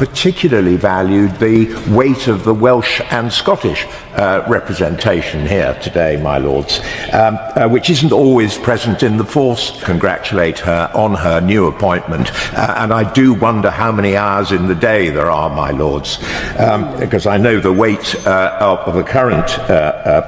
particularly valued the weight of the Welsh and Scottish representation here today, my lords, which isn't always present in the force. Congratulate her on her new appointment, and I do wonder how many hours in the day there are, my lords, because I know the weight of the current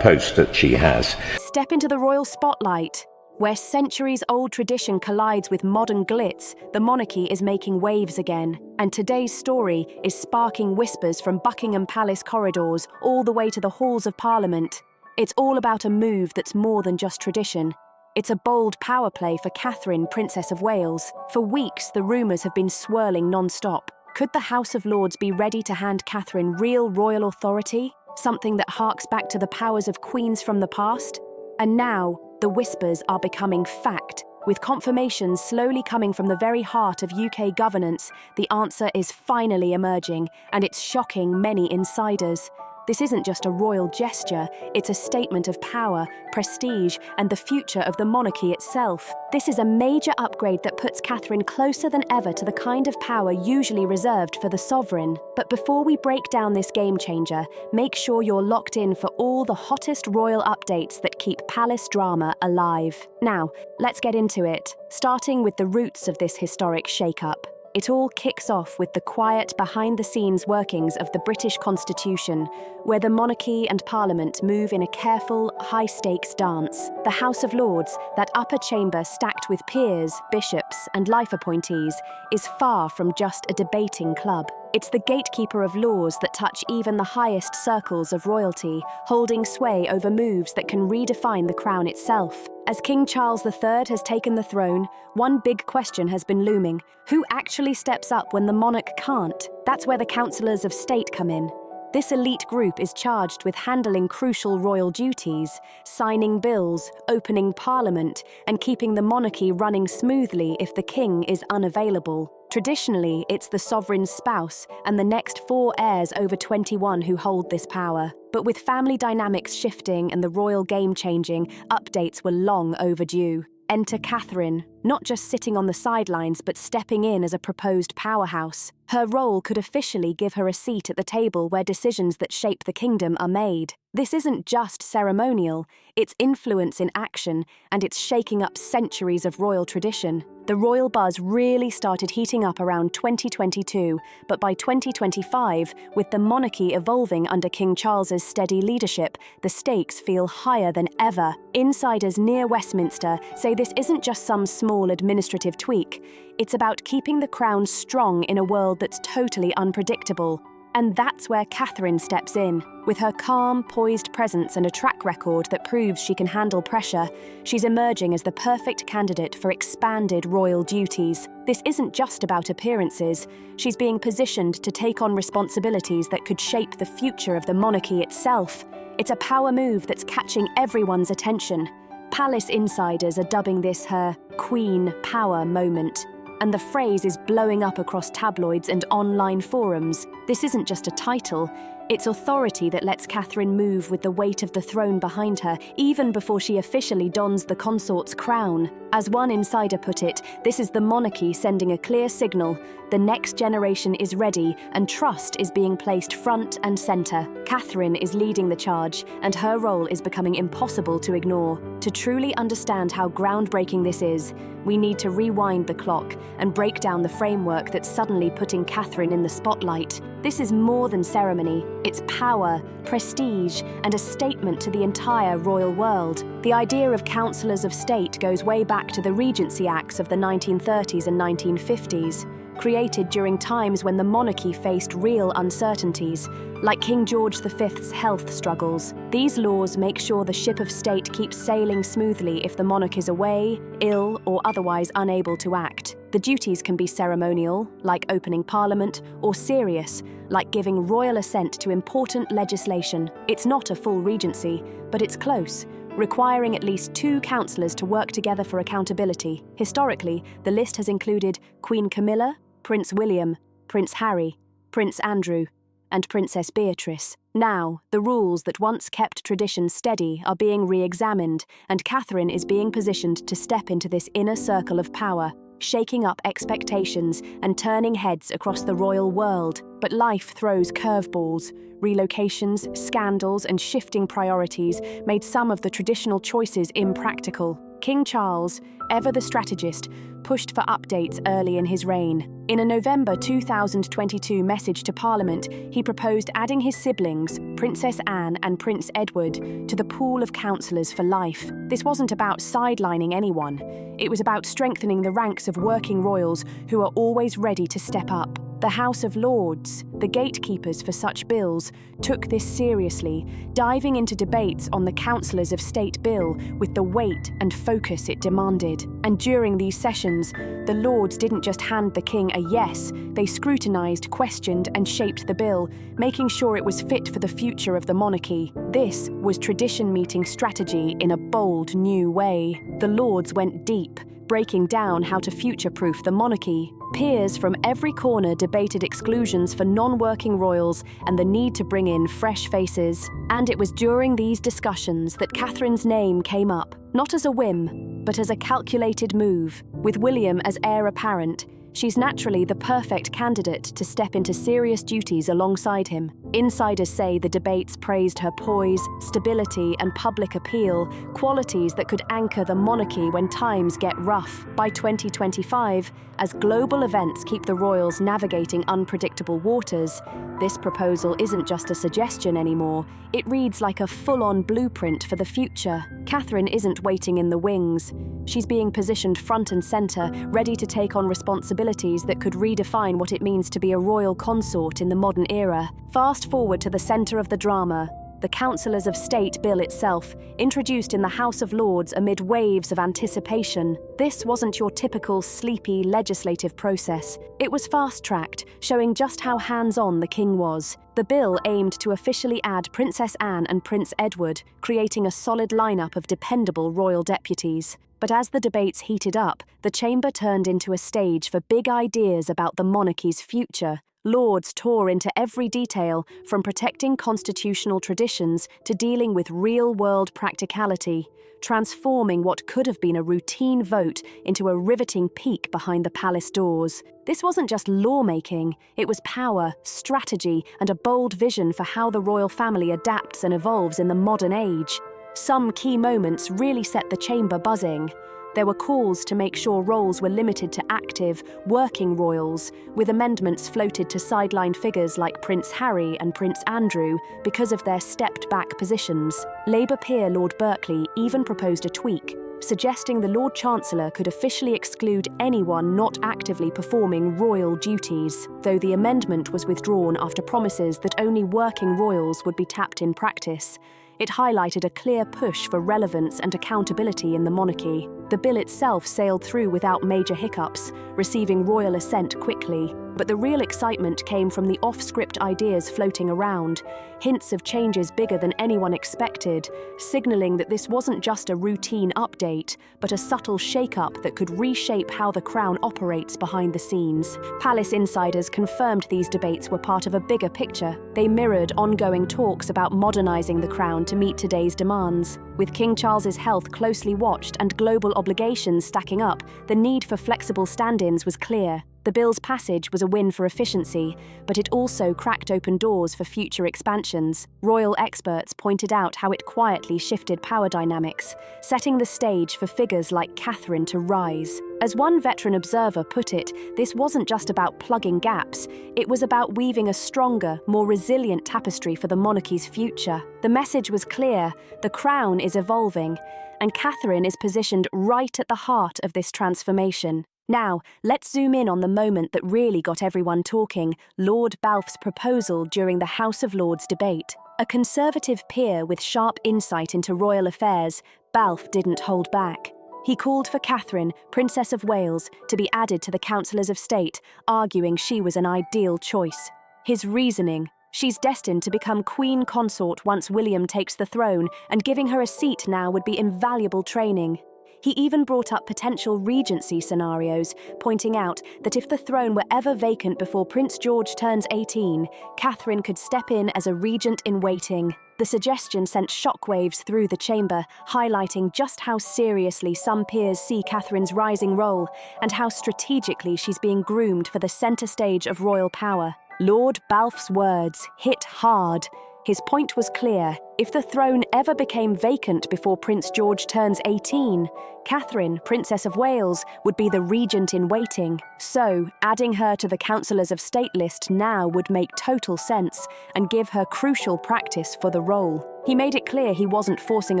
post that she has. Step into the royal spotlight. Where centuries-old tradition collides with modern glitz, the monarchy is making waves again. And today's story is sparking whispers from Buckingham Palace corridors all the way to the halls of Parliament. It's all about a move that's more than just tradition. It's a bold power play for Catherine, Princess of Wales. For weeks, the rumours have been swirling non-stop. Could the House of Lords be ready to hand Catherine real royal authority? Something that harks back to the powers of queens from the past? And now, the whispers are becoming fact. With confirmations slowly coming from the very heart of UK governance, the answer is finally emerging, and it's shocking many insiders. This isn't just a royal gesture, it's a statement of power, prestige, and the future of the monarchy itself. This is a major upgrade that puts Catherine closer than ever to the kind of power usually reserved for the sovereign. But before we break down this game changer, make sure you're locked in for all the hottest royal updates that keep palace drama alive. Now, let's get into it, starting with the roots of this historic shake-up. It all kicks off with the quiet, behind-the-scenes workings of the British Constitution, where the monarchy and Parliament move in a careful, high-stakes dance. The House of Lords, that upper chamber stacked with peers, bishops, and life appointees, is far from just a debating club. It's the gatekeeper of laws that touch even the highest circles of royalty, holding sway over moves that can redefine the crown itself. As King Charles III has taken the throne, one big question has been looming. Who actually steps up when the monarch can't? That's where the councillors of state come in. This elite group is charged with handling crucial royal duties, signing bills, opening parliament, and keeping the monarchy running smoothly if the king is unavailable. Traditionally, it's the sovereign's spouse and the next 4 heirs over 21 who hold this power. But with family dynamics shifting and the royal game changing, updates were long overdue. Enter Catherine, not just sitting on the sidelines but stepping in as a proposed powerhouse. Her role could officially give her a seat at the table where decisions that shape the kingdom are made. This isn't just ceremonial, it's influence in action, and it's shaking up centuries of royal tradition. The royal buzz really started heating up around 2022, but by 2025, with the monarchy evolving under King Charles's steady leadership, the stakes feel higher than ever. Insiders near Westminster say this isn't just some small administrative tweak. It's about keeping the crown strong in a world that's totally unpredictable. And that's where Catherine steps in. With her calm, poised presence and a track record that proves she can handle pressure, she's emerging as the perfect candidate for expanded royal duties. This isn't just about appearances. She's being positioned to take on responsibilities that could shape the future of the monarchy itself. It's a power move that's catching everyone's attention. Palace insiders are dubbing this her Queen Power moment. And the phrase is blowing up across tabloids and online forums. This isn't just a title, it's authority that lets Catherine move with the weight of the throne behind her, even before she officially dons the consort's crown. As one insider put it, this is the monarchy sending a clear signal. The next generation is ready, and trust is being placed front and centre. Catherine is leading the charge, and her role is becoming impossible to ignore. To truly understand how groundbreaking this is, we need to rewind the clock and break down the framework that's suddenly putting Catherine in the spotlight. This is more than ceremony. It's power, prestige, and a statement to the entire royal world. The idea of councillors of state goes way back to the Regency Acts of the 1930s and 1950s, created during times when the monarchy faced real uncertainties, like King George V's health struggles. These laws make sure the ship of state keeps sailing smoothly if the monarch is away, ill, or otherwise unable to act. The duties can be ceremonial, like opening parliament, or serious, like giving royal assent to important legislation. It's not a full regency, but it's close, requiring at least 2 councillors to work together for accountability. Historically, the list has included Queen Camilla, Prince William, Prince Harry, Prince Andrew, and Princess Beatrice. Now, the rules that once kept tradition steady are being re-examined, and Catherine is being positioned to step into this inner circle of power. shaking up expectations and turning heads across the royal world. But life throws curveballs. Relocations, scandals, and shifting priorities made some of the traditional choices impractical. King Charles, ever the strategist, pushed for updates early in his reign. In a November 2022 message to Parliament, he proposed adding his siblings, Princess Anne and Prince Edward, to the pool of councillors for life. This wasn't about sidelining anyone. It was about strengthening the ranks of working royals who are always ready to step up. The House of Lords, the gatekeepers for such bills, took this seriously, diving into debates on the Councillors of State Bill with the weight and focus it demanded. And during these sessions, the Lords didn't just hand the King a yes, they scrutinised, questioned and shaped the bill, making sure it was fit for the future of the monarchy. This was tradition meeting strategy in a bold new way. The Lords went deep, breaking down how to future-proof the monarchy. Peers from every corner debated exclusions for non-working royals and the need to bring in fresh faces. And it was during these discussions that Catherine's name came up, not as a whim, but as a calculated move. With William as heir apparent, she's naturally the perfect candidate to step into serious duties alongside him. Insiders say the debates praised her poise, stability, and public appeal, qualities that could anchor the monarchy when times get rough. By 2025, as global events keep the royals navigating unpredictable waters, this proposal isn't just a suggestion anymore. It reads like a full-on blueprint for the future. Catherine isn't waiting in the wings. She's being positioned front and centre, ready to take on responsibilities that could redefine what it means to be a royal consort in the modern era. Fast forward to the centre of the drama, the Councillors of State Bill itself, introduced in the House of Lords amid waves of anticipation. This wasn't your typical sleepy legislative process. It was fast-tracked, showing just how hands-on the king was. The bill aimed to officially add Princess Anne and Prince Edward, creating a solid lineup of dependable royal deputies. But as the debates heated up, the chamber turned into a stage for big ideas about the monarchy's future. Lords tore into every detail, from protecting constitutional traditions to dealing with real-world practicality, transforming what could have been a routine vote into a riveting peek behind the palace doors. This wasn't just lawmaking, it was power, strategy, and a bold vision for how the royal family adapts and evolves in the modern age. Some key moments really set the chamber buzzing. There were calls to make sure roles were limited to active, working royals, with amendments floated to sideline figures like Prince Harry and Prince Andrew because of their stepped-back positions. Labour peer Lord Berkeley even proposed a tweak, suggesting the Lord Chancellor could officially exclude anyone not actively performing royal duties, though the amendment was withdrawn after promises that only working royals would be tapped in practice. It highlighted a clear push for relevance and accountability in the monarchy. The bill itself sailed through without major hiccups, receiving royal assent quickly. But the real excitement came from the off-script ideas floating around, hints of changes bigger than anyone expected, signalling that this wasn't just a routine update, but a subtle shake-up that could reshape how the crown operates behind the scenes. Palace insiders confirmed these debates were part of a bigger picture. They mirrored ongoing talks about modernizing the crown to meet today's demands. With King Charles's health closely watched and global obligations stacking up, the need for flexible stand-ins was clear. The bill's passage was a win for efficiency, but it also cracked open doors for future expansions. Royal experts pointed out how it quietly shifted power dynamics, setting the stage for figures like Catherine to rise. As one veteran observer put it, this wasn't just about plugging gaps, it was about weaving a stronger, more resilient tapestry for the monarchy's future. The message was clear: the crown is evolving, and Catherine is positioned right at the heart of this transformation. Now, let's zoom in on the moment that really got everyone talking: Lord Balfe's proposal during the House of Lords debate. A Conservative peer with sharp insight into royal affairs, Balfe didn't hold back. He called for Catherine, Princess of Wales, to be added to the Councillors of State, arguing she was an ideal choice. His reasoning: she's destined to become Queen Consort once William takes the throne, and giving her a seat now would be invaluable training. He even brought up potential regency scenarios, pointing out that if the throne were ever vacant before Prince George turns 18, Catherine could step in as a regent in waiting. The suggestion sent shockwaves through the chamber, highlighting just how seriously some peers see Catherine's rising role and how strategically she's being groomed for the centre stage of royal power. Lord Balfe's words hit hard. His point was clear. If the throne ever became vacant before Prince George turns 18, Catherine, Princess of Wales, would be the regent in waiting. So, adding her to the Councillors of State list now would make total sense and give her crucial practice for the role. He made it clear he wasn't forcing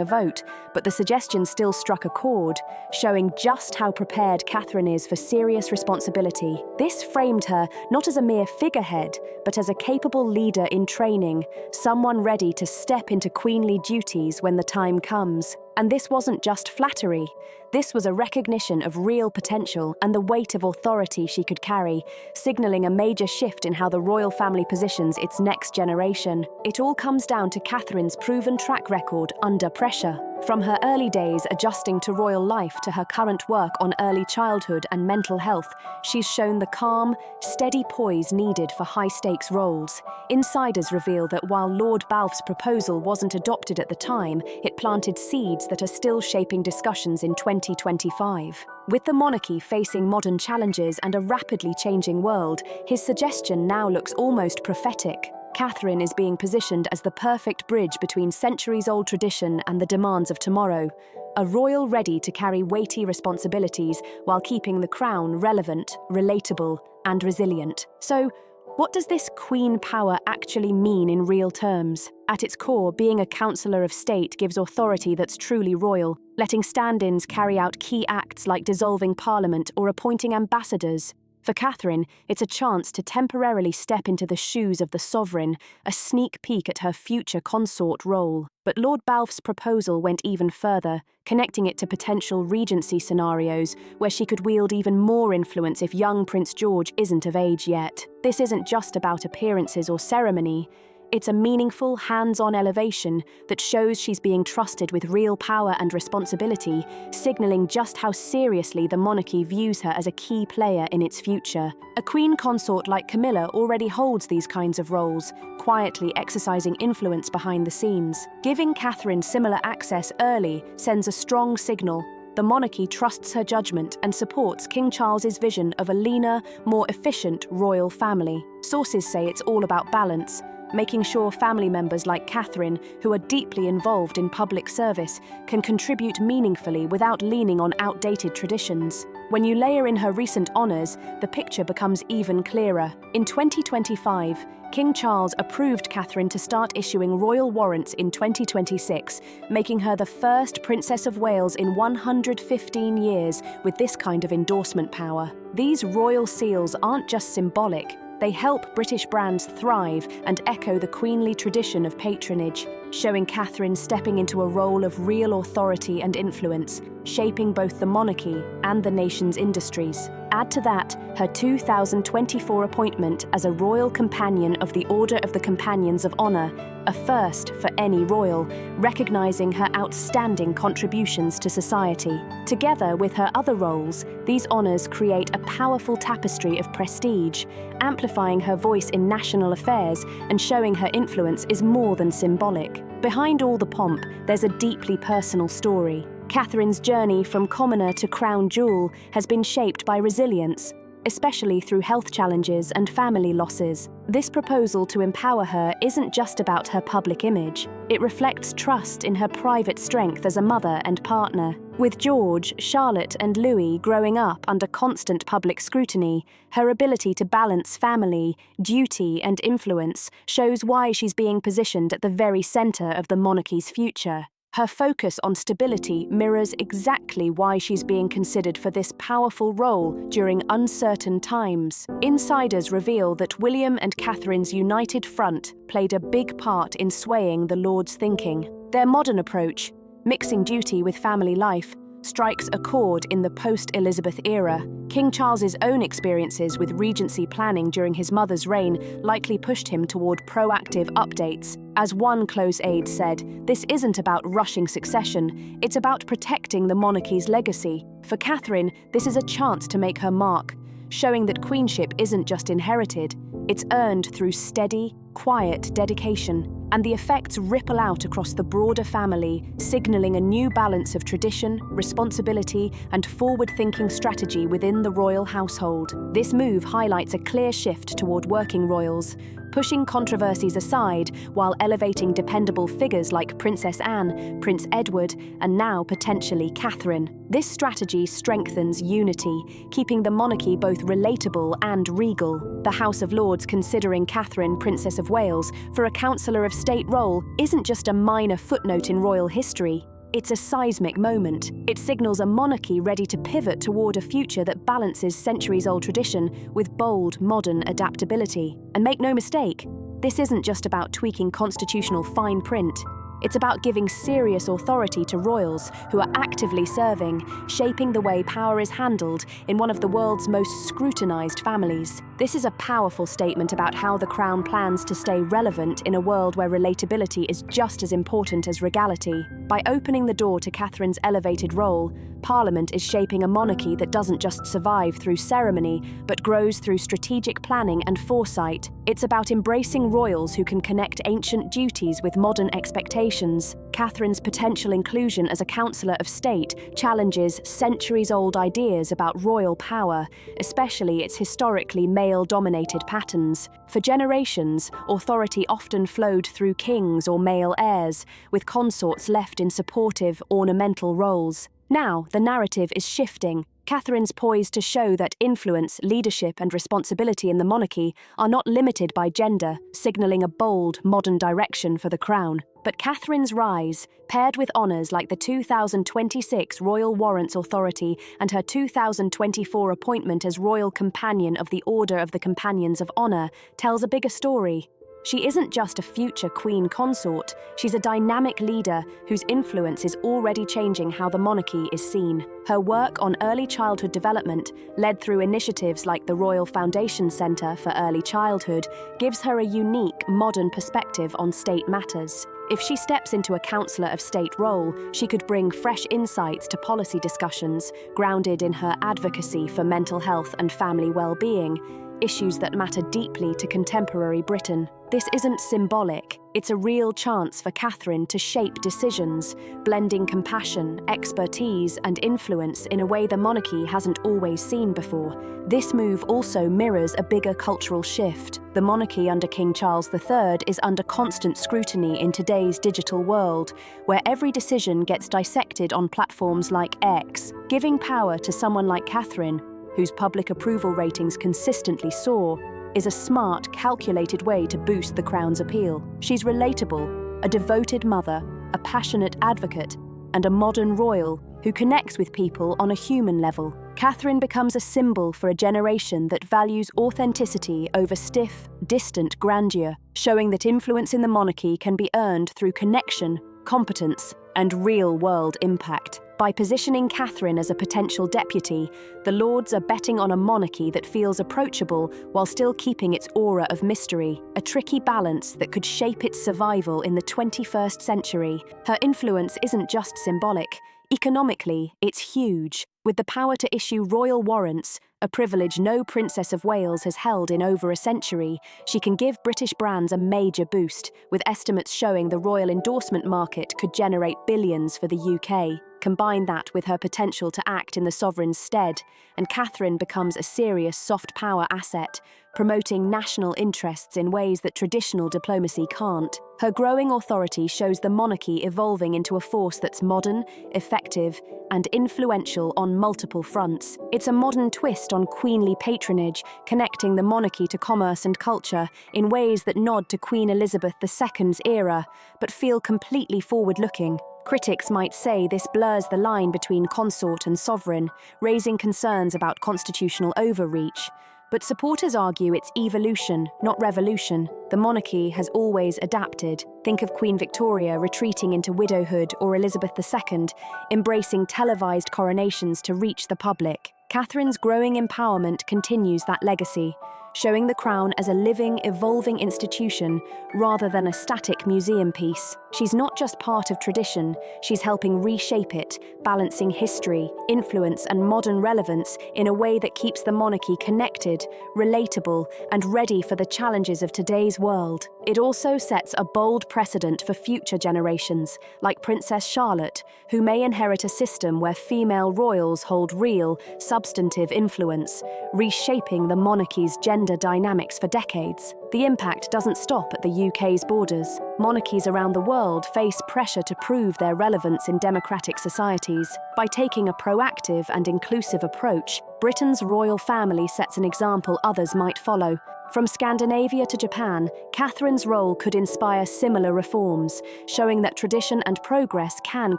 a vote, but the suggestion still struck a chord, showing just how prepared Catherine is for serious responsibility. This framed her not as a mere figurehead, but as a capable leader in training, someone ready to step into queenly duties when the time comes. And this wasn't just flattery. This was a recognition of real potential and the weight of authority she could carry, signalling a major shift in how the royal family positions its next generation. It all comes down to Catherine's proven track record under pressure. From her early days adjusting to royal life to her current work on early childhood and mental health, she's shown the calm, steady poise needed for high-stakes roles. Insiders reveal that while Lord Balfe's proposal wasn't adopted at the time, it planted seeds that are still shaping discussions in 2025. With the monarchy facing modern challenges and a rapidly changing world, his suggestion now looks almost prophetic. Catherine is being positioned as the perfect bridge between centuries-old tradition and the demands of tomorrow, a royal ready to carry weighty responsibilities while keeping the crown relevant, relatable, and resilient. So, what does this queen power actually mean in real terms? At its core, being a councillor of state gives authority that's truly royal, letting stand-ins carry out key acts like dissolving parliament or appointing ambassadors. For Catherine, it's a chance to temporarily step into the shoes of the sovereign, a sneak peek at her future consort role. But Lord Balfe's proposal went even further, connecting it to potential regency scenarios where she could wield even more influence if young Prince George isn't of age yet. This isn't just about appearances or ceremony. It's a meaningful, hands-on elevation that shows she's being trusted with real power and responsibility, signalling just how seriously the monarchy views her as a key player in its future. A queen consort like Camilla already holds these kinds of roles, quietly exercising influence behind the scenes. Giving Catherine similar access early sends a strong signal. The monarchy trusts her judgment and supports King Charles's vision of a leaner, more efficient royal family. Sources say it's all about balance, making sure family members like Catherine, who are deeply involved in public service, can contribute meaningfully without leaning on outdated traditions. When you layer in her recent honours, the picture becomes even clearer. In 2025, King Charles approved Catherine to start issuing royal warrants in 2026, making her the first Princess of Wales in 115 years with this kind of endorsement power. These royal seals aren't just symbolic. They help British brands thrive and echo the queenly tradition of patronage, showing Catherine stepping into a role of real authority and influence, shaping both the monarchy and the nation's industries. Add to that her 2024 appointment as a Royal Companion of the Order of the Companions of Honour, a first for any royal, recognising her outstanding contributions to society. Together with her other roles, these honours create a powerful tapestry of prestige, amplifying her voice in national affairs and showing her influence is more than symbolic. Behind all the pomp, there's a deeply personal story. Catherine's journey from commoner to crown jewel has been shaped by resilience, especially through health challenges and family losses. This proposal to empower her isn't just about her public image. It reflects trust in her private strength as a mother and partner. With George, Charlotte, and Louis growing up under constant public scrutiny, her ability to balance family, duty, and influence shows why she's being positioned at the very centre of the monarchy's future. Her focus on stability mirrors exactly why she's being considered for this powerful role during uncertain times. Insiders reveal that William and Catherine's united front played a big part in swaying the Lord's thinking. Their modern approach, mixing duty with family life, strikes a chord in the post-Elizabeth era. King Charles's own experiences with regency planning during his mother's reign likely pushed him toward proactive updates. As one close aide said, this isn't about rushing succession, it's about protecting the monarchy's legacy. For Catherine, this is a chance to make her mark, showing that queenship isn't just inherited, it's earned through steady, quiet dedication. and the effects ripple out across the broader family, signaling a new balance of tradition, responsibility, and forward-thinking strategy within the royal household. This move highlights a clear shift toward working royals, pushing controversies aside while elevating dependable figures like Princess Anne, Prince Edward, and now potentially Catherine. This strategy strengthens unity, keeping the monarchy both relatable and regal. The House of Lords considering Catherine, Princess of Wales, for a Councillor of State role isn't just a minor footnote in royal history. It's a seismic moment. It signals a monarchy ready to pivot toward a future that balances centuries-old tradition with bold, modern adaptability. And make no mistake, this isn't just about tweaking constitutional fine print. It's about giving serious authority to royals who are actively serving, shaping the way power is handled in one of the world's most scrutinized families. This is a powerful statement about how the Crown plans to stay relevant in a world where relatability is just as important as regality. By opening the door to Catherine's elevated role, Parliament is shaping a monarchy that doesn't just survive through ceremony, but grows through strategic planning and foresight. It's about embracing royals who can connect ancient duties with modern expectations. Catherine's potential inclusion as a Councillor of State challenges centuries-old ideas about royal power, especially its historically male-dominated patterns. For generations, authority often flowed through kings or male heirs, with consorts left in supportive, ornamental roles. Now, the narrative is shifting. Catherine's poised to show that influence, leadership, and responsibility in the monarchy are not limited by gender, signalling a bold, modern direction for the crown. But Catherine's rise, paired with honours like the 2026 Royal Warrants Authority and her 2024 appointment as Royal Companion of the Order of the Companions of Honour, tells a bigger story. She isn't just a future queen consort, she's a dynamic leader whose influence is already changing how the monarchy is seen. Her work on early childhood development, led through initiatives like the Royal Foundation Centre for Early Childhood, gives her a unique, modern perspective on state matters. If she steps into a Councillor of State role, she could bring fresh insights to policy discussions, grounded in her advocacy for mental health and family well-being, issues that matter deeply to contemporary Britain. This isn't symbolic, it's a real chance for Catherine to shape decisions, blending compassion, expertise, and influence in a way the monarchy hasn't always seen before. This move also mirrors a bigger cultural shift. The monarchy under King Charles III is under constant scrutiny in today's digital world, where every decision gets dissected on platforms like X. Giving power to someone like Catherine, whose public approval ratings consistently soar, is a smart, calculated way to boost the Crown's appeal. She's relatable, a devoted mother, a passionate advocate, and a modern royal who connects with people on a human level. Catherine becomes a symbol for a generation that values authenticity over stiff, distant grandeur, showing that influence in the monarchy can be earned through connection, competence, and real-world impact. By positioning Catherine as a potential deputy, the Lords are betting on a monarchy that feels approachable while still keeping its aura of mystery, a tricky balance that could shape its survival in the 21st century. Her influence isn't just symbolic. Economically, it's huge. With the power to issue royal warrants, a privilege no Princess of Wales has held in over a century, she can give British brands a major boost, with estimates showing the royal endorsement market could generate billions for the UK. Combine that with her potential to act in the sovereign's stead, and Catherine becomes a serious soft power asset, promoting national interests in ways that traditional diplomacy can't. Her growing authority shows the monarchy evolving into a force that's modern, effective, and influential on multiple fronts. It's a modern twist on queenly patronage, connecting the monarchy to commerce and culture in ways that nod to Queen Elizabeth II's era, but feel completely forward-looking. Critics might say this blurs the line between consort and sovereign, raising concerns about constitutional overreach. But supporters argue it's evolution, not revolution. The monarchy has always adapted. Think of Queen Victoria retreating into widowhood or Elizabeth II, embracing televised coronations to reach the public. Catherine's growing empowerment continues that legacy, showing the crown as a living, evolving institution rather than a static museum piece. She's not just part of tradition, she's helping reshape it, balancing history, influence, and modern relevance in a way that keeps the monarchy connected, relatable, and ready for the challenges of today's world. It also sets a bold precedent for future generations, like Princess Charlotte, who may inherit a system where female royals hold real, substantive influence, reshaping the monarchy's gender dynamics for decades. The impact doesn't stop at the UK's borders. Monarchies around the world face pressure to prove their relevance in democratic societies. By taking a proactive and inclusive approach, Britain's royal family sets an example others might follow. From Scandinavia to Japan, Catherine's role could inspire similar reforms, showing that tradition and progress can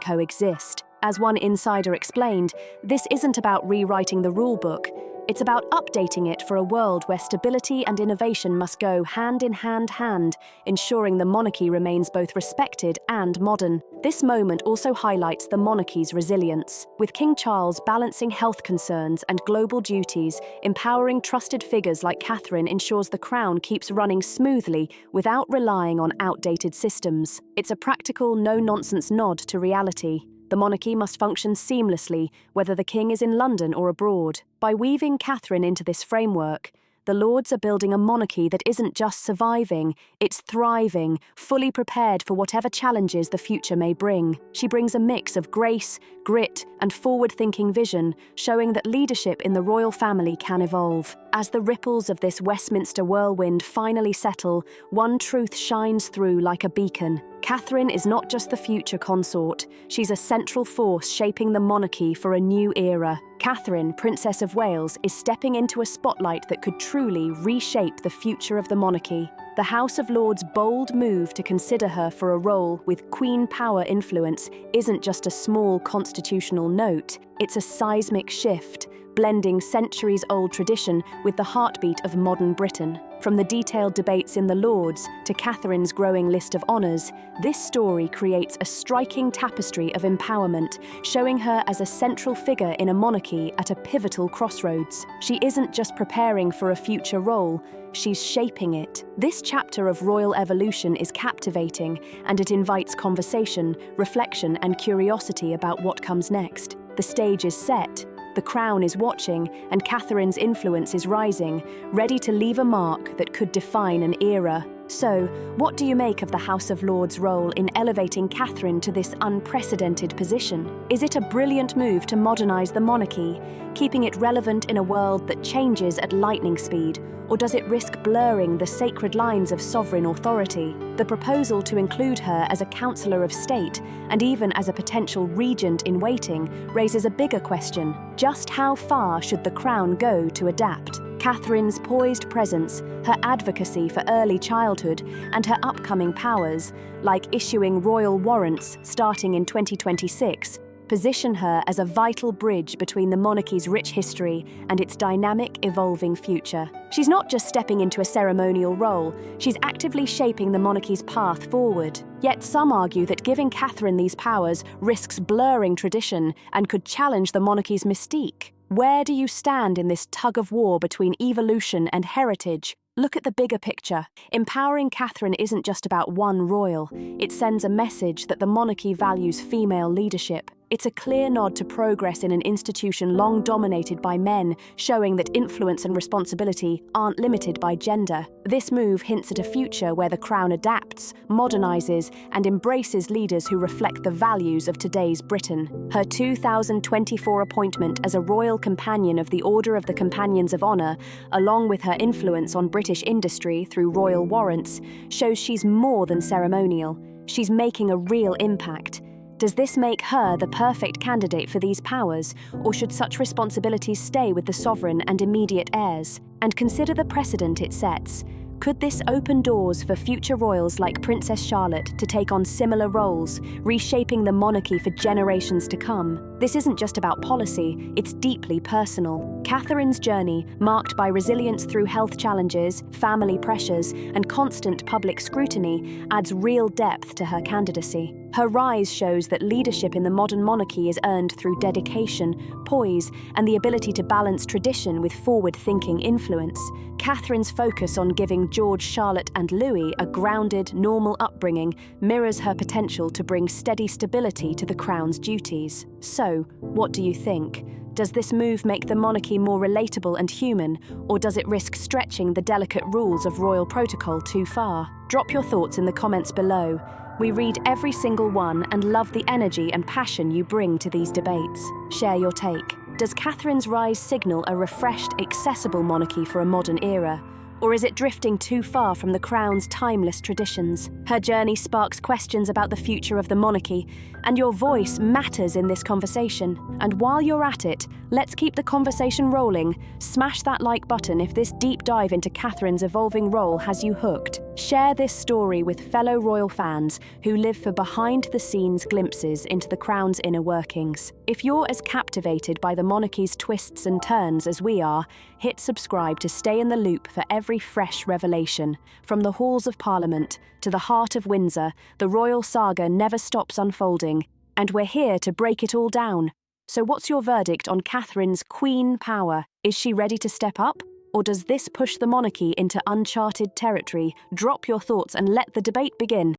coexist. As one insider explained, this isn't about rewriting the rulebook. It's about updating it for a world where stability and innovation must go hand in hand, ensuring the monarchy remains both respected and modern. This moment also highlights the monarchy's resilience, with King Charles balancing health concerns and global duties. Empowering trusted figures like Catherine ensures the crown keeps running smoothly without relying on outdated systems. It's a practical, no-nonsense nod to reality. The monarchy must function seamlessly, whether the king is in London or abroad. By weaving Catherine into this framework, the Lords are building a monarchy that isn't just surviving, it's thriving, fully prepared for whatever challenges the future may bring. She brings a mix of grace, grit, and forward-thinking vision, showing that leadership in the royal family can evolve. As the ripples of this Westminster whirlwind finally settle, one truth shines through like a beacon. Catherine is not just the future consort, she's a central force shaping the monarchy for a new era. Catherine, Princess of Wales, is stepping into a spotlight that could truly reshape the future of the monarchy. The House of Lords' bold move to consider her for a role with Queen power influence isn't just a small constitutional note, it's a seismic shift, blending centuries-old tradition with the heartbeat of modern Britain. From the detailed debates in the Lords to Catherine's growing list of honours, this story creates a striking tapestry of empowerment, showing her as a central figure in a monarchy at a pivotal crossroads. She isn't just preparing for a future role, she's shaping it. This chapter of royal evolution is captivating, and it invites conversation, reflection, and curiosity about what comes next. The stage is set, the crown is watching, and Catherine's influence is rising, ready to leave a mark that could define an era. So, what do you make of the House of Lords' role in elevating Catherine to this unprecedented position? Is it a brilliant move to modernize the monarchy, keeping it relevant in a world that changes at lightning speed? Or does it risk blurring the sacred lines of sovereign authority? The proposal to include her as a Councillor of State and even as a potential regent-in-waiting raises a bigger question. Just how far should the crown go to adapt? Catherine's poised presence, her advocacy for early childhood, and her upcoming powers, like issuing royal warrants starting in 2026, position her as a vital bridge between the monarchy's rich history and its dynamic, evolving future. She's not just stepping into a ceremonial role, she's actively shaping the monarchy's path forward. Yet some argue that giving Catherine these powers risks blurring tradition and could challenge the monarchy's mystique. Where do you stand in this tug-of-war between evolution and heritage? Look at the bigger picture. Empowering Catherine isn't just about one royal. It sends a message that the monarchy values female leadership. It's a clear nod to progress in an institution long dominated by men, showing that influence and responsibility aren't limited by gender. This move hints at a future where the crown adapts, modernizes, and embraces leaders who reflect the values of today's Britain. Her 2024 appointment as a royal companion of the Order of the Companions of Honour, along with her influence on British industry through royal warrants, shows she's more than ceremonial. She's making a real impact. Does this make her the perfect candidate for these powers, or should such responsibilities stay with the sovereign and immediate heirs? And consider the precedent it sets. Could this open doors for future royals like Princess Charlotte to take on similar roles, reshaping the monarchy for generations to come? This isn't just about policy, it's deeply personal. Catherine's journey, marked by resilience through health challenges, family pressures, and constant public scrutiny, adds real depth to her candidacy. Her rise shows that leadership in the modern monarchy is earned through dedication, poise, and the ability to balance tradition with forward-thinking influence. Catherine's focus on giving George, Charlotte, and Louis a grounded, normal upbringing mirrors her potential to bring steady stability to the crown's duties. So, what do you think? Does this move make the monarchy more relatable and human, or does it risk stretching the delicate rules of royal protocol too far? Drop your thoughts in the comments below. We read every single one and love the energy and passion you bring to these debates. Share your take. Does Catherine's rise signal a refreshed, accessible monarchy for a modern era? Or is it drifting too far from the crown's timeless traditions? Her journey sparks questions about the future of the monarchy, and your voice matters in this conversation. And while you're at it, let's keep the conversation rolling. Smash that like button if this deep dive into Catherine's evolving role has you hooked. Share this story with fellow royal fans who live for behind-the-scenes glimpses into the crown's inner workings. If you're as captivated by the monarchy's twists and turns as we are, hit subscribe to stay in the loop for every fresh revelation. From the halls of Parliament to the heart of Windsor, the royal saga never stops unfolding, and we're here to break it all down. So what's your verdict on Catherine's queen power? Is she ready to step up? Or does this push the monarchy into uncharted territory? Drop your thoughts and let the debate begin.